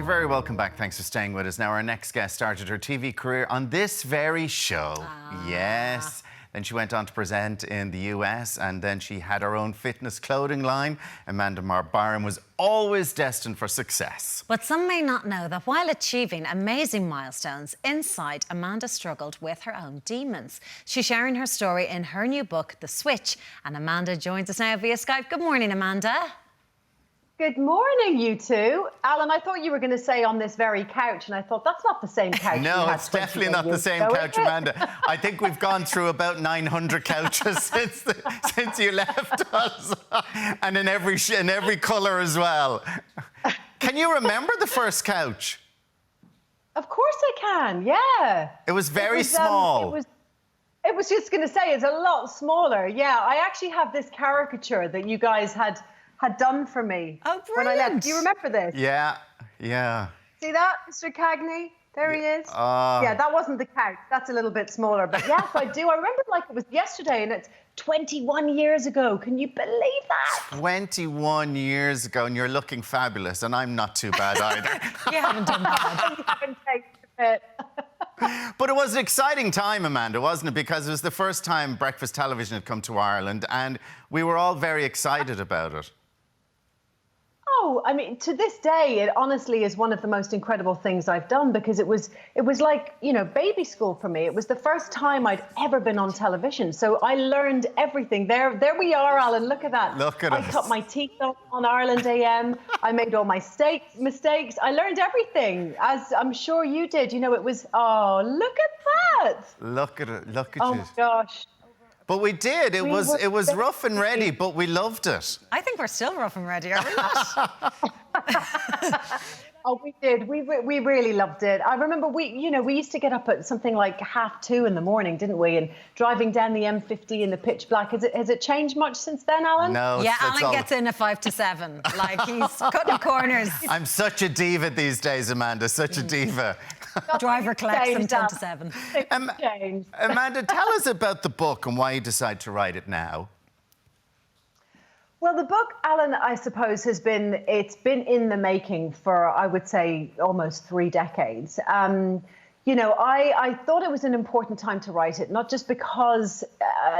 very welcome back. Thanks for staying with us. Now, our next guest started her TV career on this very show. Yes. Then she went on to present in the US, and then she had her own fitness clothing line. Amanda Byram was always destined for success. But some may not know that while achieving amazing milestones, inside, Amanda struggled with her own demons. She's sharing her story in her new book, The Switch, and Amanda joins us now via Skype. Good morning, Amanda. Good morning, you two. Alan, I thought you were going to say on this very couch, and I thought that's not the same couch. No, it's definitely not the same couch, Amanda. I think we've gone through about 900 couches since you left us, and in every colour as well. Can you remember the first couch? Of course I can, yeah. It was very small. It was just going to say it's a lot smaller. Yeah, I actually have this caricature that you guys had done for me. Oh, brilliant. When I left. Do you remember this? Yeah. See that, Mr. Cagney? There he is. Yeah, that wasn't the couch. That's a little bit smaller. But yes, I do. I remember it like it was yesterday, and it's 21 years ago. Can you believe that? 21 years ago, and you're looking fabulous, and I'm not too bad either. You haven't done bad. You haven't taken it. But it was an exciting time, Amanda, wasn't it? Because it was the first time breakfast television had come to Ireland, and we were all very excited about it. Oh, I mean, to this day, it honestly is one of the most incredible things I've done, because it was like, you know, baby school for me. It was the first time I'd ever been on television. So I learned everything. There we are, Alan. Look at that. Look at us. I cut my teeth on Ireland AM. I made all my mistakes. I learned everything, as I'm sure you did. You know, it was, oh, look at that. Look at it. Look at you. Oh, gosh. But we did. It was rough and ready, but we loved it. I think we're still rough and ready, are we not? Oh, we did. We really loved it. I remember we used to get up at something like 2:30 in the morning, didn't we? And driving down the M50 in the pitch black. Has it changed much since then, Alan? No. Yeah, Alan gets in at 5 to 7. Like, he's cutting corners. I'm such a diva these days, Amanda. Such a diva. Driver collects from 10 to 7. Amanda, tell us about the book and why you decided to write it now. Well, the book, Alan, I suppose, it's been in the making for, I would say, almost 3 decades. You know, I thought it was an important time to write it, not just because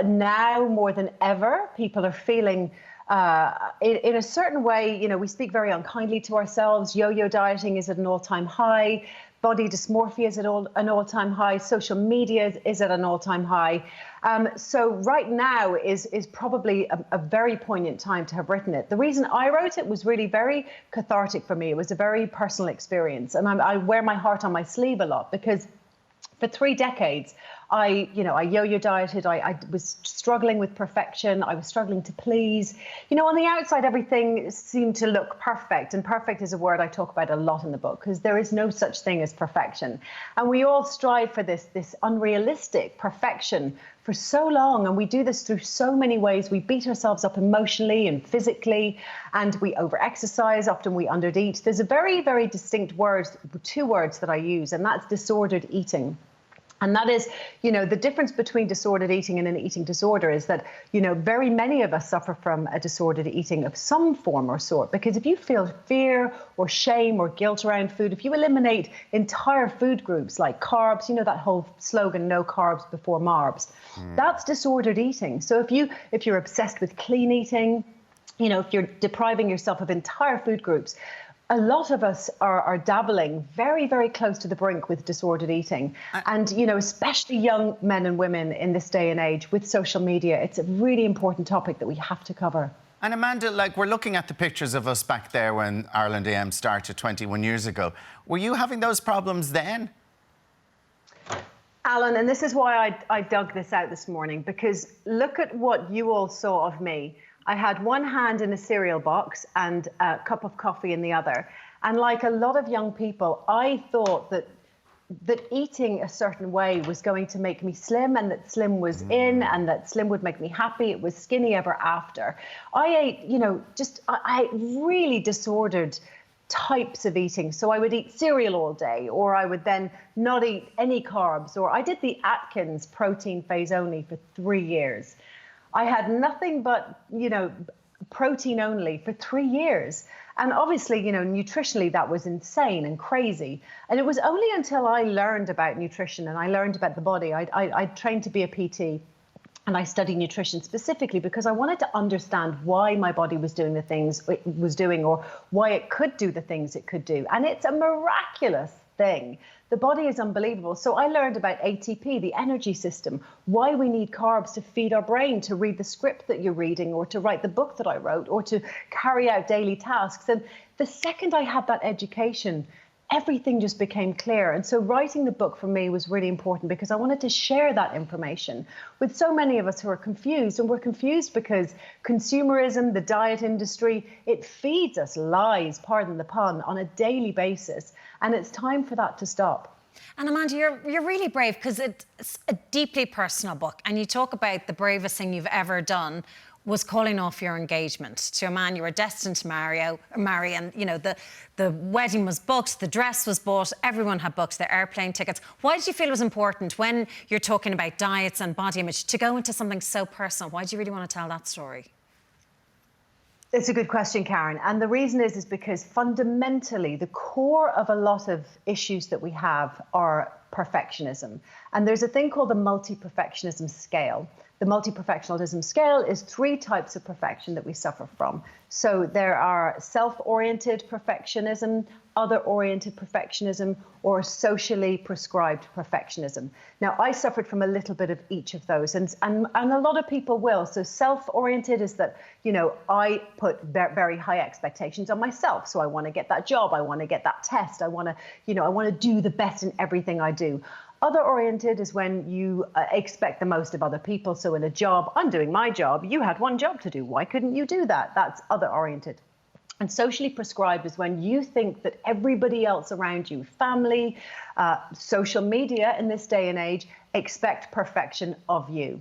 now more than ever, people are feeling in a certain way, you know, we speak very unkindly to ourselves. Yo-yo dieting is at an all-time high. Body dysmorphia is at an all-time high. Social media is at an all-time high. So right now is probably a very poignant time to have written it. The reason I wrote it was really very cathartic for me. It was a very personal experience. And I wear my heart on my sleeve a lot, because for 3 decades, I yo-yo dieted. I was struggling with perfection. I was struggling to please. You know, on the outside, everything seemed to look perfect. And perfect is a word I talk about a lot in the book, because there is no such thing as perfection. And we all strive for this unrealistic perfection for so long. And we do this through so many ways. We beat ourselves up emotionally and physically, and we over-exercise. Often we undereat. There's a very, very distinct word, 2 words that I use, and that's disordered eating. And that is, you know, the difference between disordered eating and an eating disorder is that, you know, very many of us suffer from a disordered eating of some form or sort. Because if you feel fear or shame or guilt around food, if you eliminate entire food groups like carbs, you know, that whole slogan, no carbs before marbs, that's disordered eating. So if you're obsessed with clean eating, you know, if you're depriving yourself of entire food groups, a lot of us are dabbling very, very close to the brink with disordered eating. And, you know, especially young men and women in this day and age with social media, it's a really important topic that we have to cover. And Amanda, like, we're looking at the pictures of us back there when Ireland AM started 21 years ago. Were you having those problems then? Alan, and this is why I dug this out this morning, because look at what you all saw of me. I had one hand in a cereal box and a cup of coffee in the other. And like a lot of young people, I thought that eating a certain way was going to make me slim, and that slim was in, and that slim would make me happy. It was skinny ever after. I ate, you know, I really disordered types of eating. So I would eat cereal all day, or I would then not eat any carbs, or I did the Atkins protein phase only for 3 years. I had nothing but, you know, protein only for 3 years. And obviously, you know, nutritionally, that was insane and crazy. And it was only until I learned about nutrition and I learned about the body. I trained to be a PT. And I studied nutrition specifically because I wanted to understand why my body was doing the things it was doing, or why it could do the things it could do. And it's a miraculous thing. The body is unbelievable. So I learned about ATP, the energy system, why we need carbs to feed our brain, to read the script that you're reading, or to write the book that I wrote, or to carry out daily tasks. And the second I had that education, everything just became clear. And so writing the book for me was really important because I wanted to share that information with so many of us who are confused. And we're confused because consumerism, the diet industry, it feeds us lies, pardon the pun, on a daily basis. And it's time for that to stop. And Amanda, you're really brave because it's a deeply personal book. And you talk about the bravest thing you've ever done was calling off your engagement to a man you were destined to marry, and you know the wedding was booked, the dress was bought, everyone had booked their airplane tickets. Why did you feel it was important when you're talking about diets and body image to go into something so personal? Why do you really want to tell that story? It's a good question, Karen. And the reason is because fundamentally the core of a lot of issues that we have are perfectionism. And there's a thing called the multi-perfectionism scale. The multi-perfectionism scale is 3 types of perfection that we suffer from. So there are self-oriented perfectionism, other-oriented perfectionism, or socially prescribed perfectionism. Now, I suffered from a little bit of each of those, and a lot of people will. So self-oriented is that, you know, I put very high expectations on myself. So I want to get that job, I want to get that test, I want to do the best in everything I do. Other-oriented is when you expect the most of other people. So in a job, I'm doing my job. You had one job to do. Why couldn't you do that? That's other-oriented. And socially prescribed is when you think that everybody else around you, family, social media in this day and age, expect perfection of you.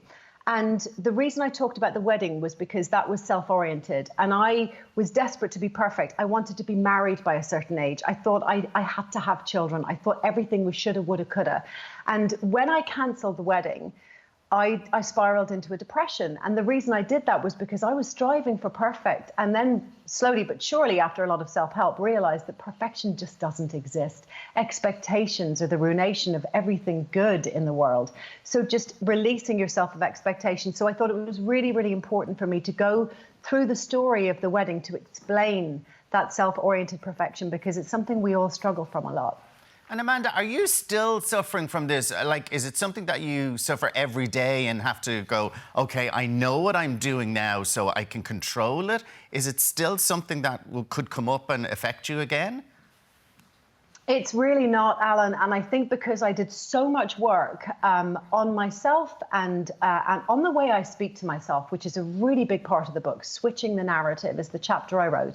And the reason I talked about the wedding was because that was self-oriented and I was desperate to be perfect. I wanted to be married by a certain age. I thought I had to have children. I thought everything was shoulda, woulda, coulda. And when I cancelled the wedding, I spiraled into a depression. And the reason I did that was because I was striving for perfect. And then slowly but surely, after a lot of self-help, realized that perfection just doesn't exist. Expectations are the ruination of everything good in the world. So just releasing yourself of expectations. So I thought it was really, really important for me to go through the story of the wedding to explain that self-oriented perfection, because it's something we all struggle from a lot. And Amanda, are you still suffering from this? Like, is it something that you suffer every day and have to go, okay, I know what I'm doing now, so I can control it? Is it still something that could come up and affect you again? It's really not, Alan. And I think because I did so much work on myself and on the way I speak to myself, which is a really big part of the book, Switching the Narrative is the chapter I wrote,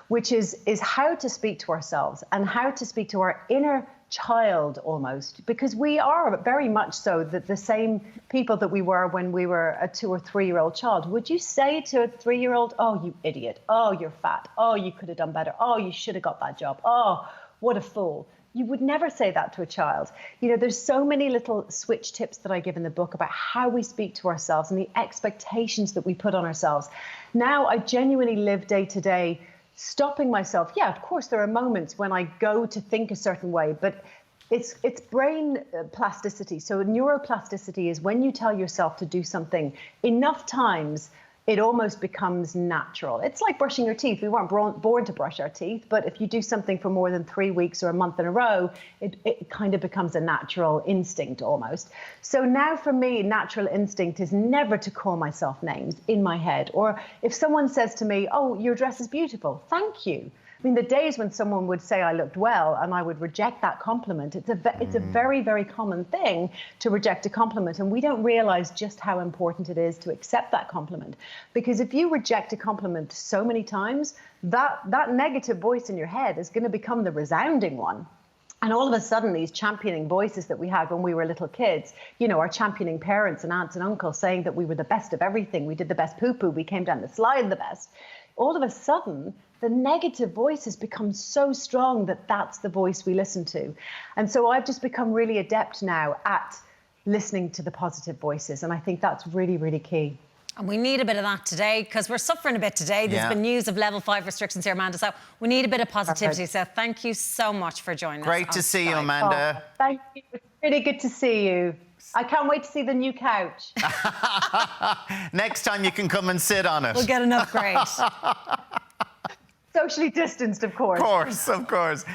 which is how to speak to ourselves and how to speak to our inner child almost, because we are very much so the same people that we were when we were a 2 or 3 year old child. Would you say to a 3-year-old, oh, you idiot, oh, you're fat, oh, you could have done better, oh, you should have got that job, oh, what a fool? You would never say that to a child. You know, there's so many little switch tips that I give in the book about how we speak to ourselves and the expectations that we put on ourselves. Now I genuinely live day to day stopping myself. Yeah, of course, there are moments when I go to think a certain way, but it's brain plasticity. So neuroplasticity is when you tell yourself to do something enough times, it almost becomes natural. It's like brushing your teeth. We weren't born to brush our teeth, but if you do something for more than 3 weeks or a month in a row, it kind of becomes a natural instinct almost. So now for me, natural instinct is never to call myself names in my head. Or if someone says to me, oh, your dress is beautiful, thank you. I mean, the days when someone would say I looked well and I would reject that compliment, it's a very, very common thing to reject a compliment. And we don't realize just how important it is to accept that compliment. Because if you reject a compliment so many times, that negative voice in your head is going to become the resounding one. And all of a sudden, these championing voices that we had when we were little kids, you know, our championing parents and aunts and uncles saying that we were the best of everything. We did the best poo-poo. We came down the slide the best. All of a sudden, the negative voices become so strong that that's the voice we listen to. And so I've just become really adept now at listening to the positive voices. And I think that's really, really key. And we need a bit of that today because we're suffering a bit today. There's been news of level 5 restrictions here, Amanda. So we need a bit of positivity. So thank you so much for joining us. Great to see you, Amanda. Oh, thank you. It's really good to see you. I can't wait to see the new couch. Next time you can come and sit on it. We'll get an upgrade. Socially distanced, of course. Of course.